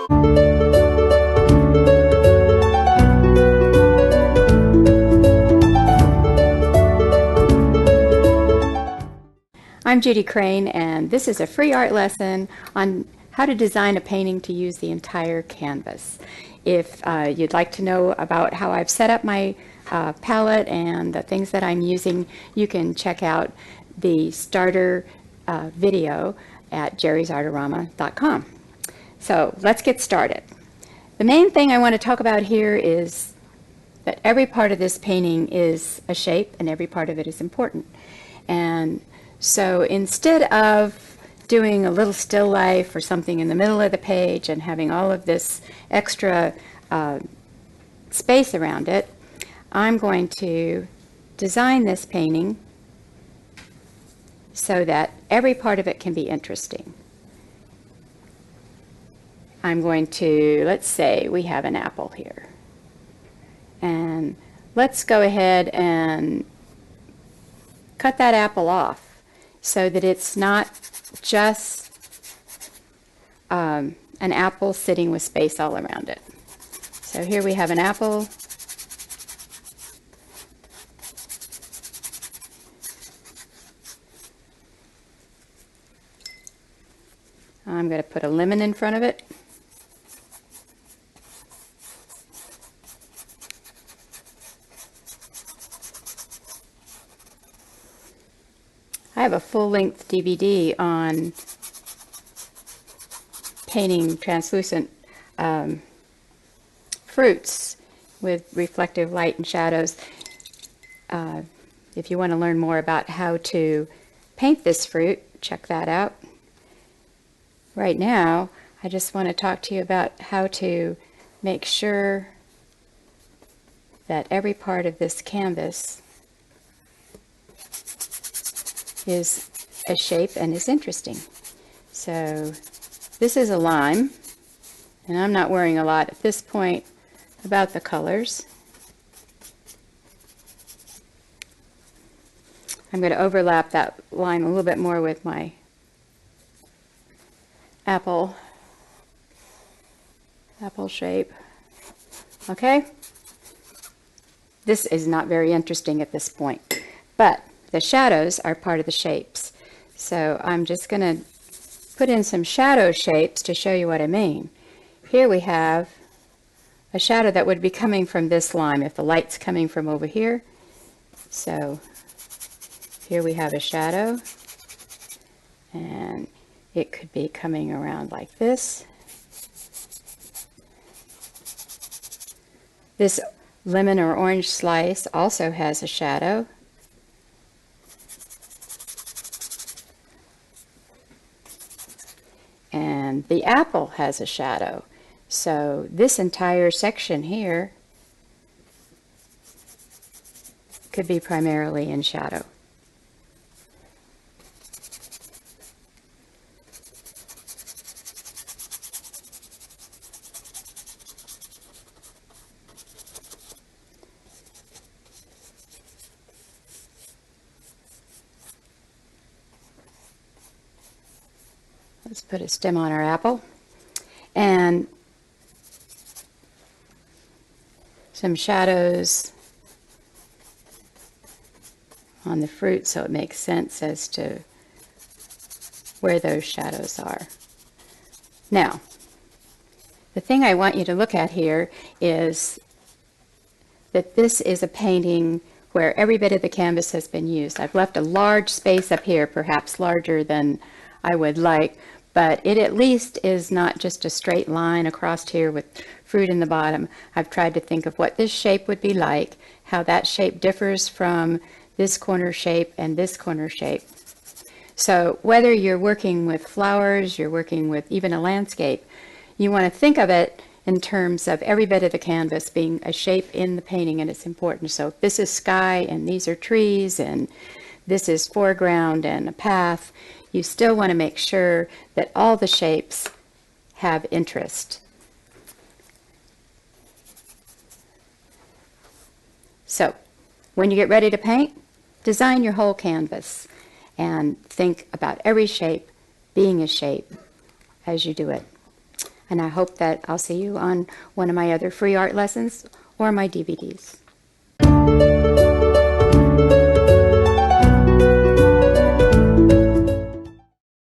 I'm Judy Crane, and this is a free art lesson on how to design a painting to use the entire canvas. If you'd like to know about how I've set up my palette and the things that I'm using, you can check out the starter video at jerrysartorama.com. So let's get started. The main thing I want to talk about here is that every part of this painting is a shape and every part of it is important. And so instead of doing a little still life or something in the middle of the page and having all of this extra space around it, I'm going to design this painting so that every part of it can be interesting. I'm going to, let's say we have an apple here. And let's go ahead and cut that apple off so that it's not just an apple sitting with space all around it. So here we have an apple. I'm going to put a lemon in front of it. I have a full-length DVD on painting translucent fruits with reflective light and shadows. If you want to learn more about how to paint this fruit, check that out. Right now, I just want to talk to you about how to make sure that every part of this canvas is a shape and is interesting. So this is a lime, and I'm not worrying a lot at this point about the colors. I'm going to overlap that lime a little bit more with my apple shape. Okay? This is not very interesting at this point, but the shadows are part of the shapes. So I'm just going to put in some shadow shapes to show you what I mean. Here we have a shadow that would be coming from this lime if the light's coming from over here. So here we have a shadow, and it could be coming around like this. This lemon or orange slice also has a shadow. And the apple has a shadow. So this entire section here could be primarily in shadow. Let's put a stem on our apple and some shadows on the fruit so it makes sense as to where those shadows are. Now, the thing I want you to look at here is that this is a painting where every bit of the canvas has been used. I've left a large space up here, perhaps larger than I would like, but it at least is not just a straight line across here with fruit in the bottom. I've tried to think of what this shape would be like, how that shape differs from this corner shape and this corner shape. So whether you're working with flowers, you're working with even a landscape, you want to think of it in terms of every bit of the canvas being a shape in the painting, and it's important. So if this is sky and these are trees and this is foreground and a path, you still want to make sure that all the shapes have interest. So when you get ready to paint, design your whole canvas and think about every shape being a shape as you do it. And I hope that I'll see you on one of my other free art lessons or my DVDs.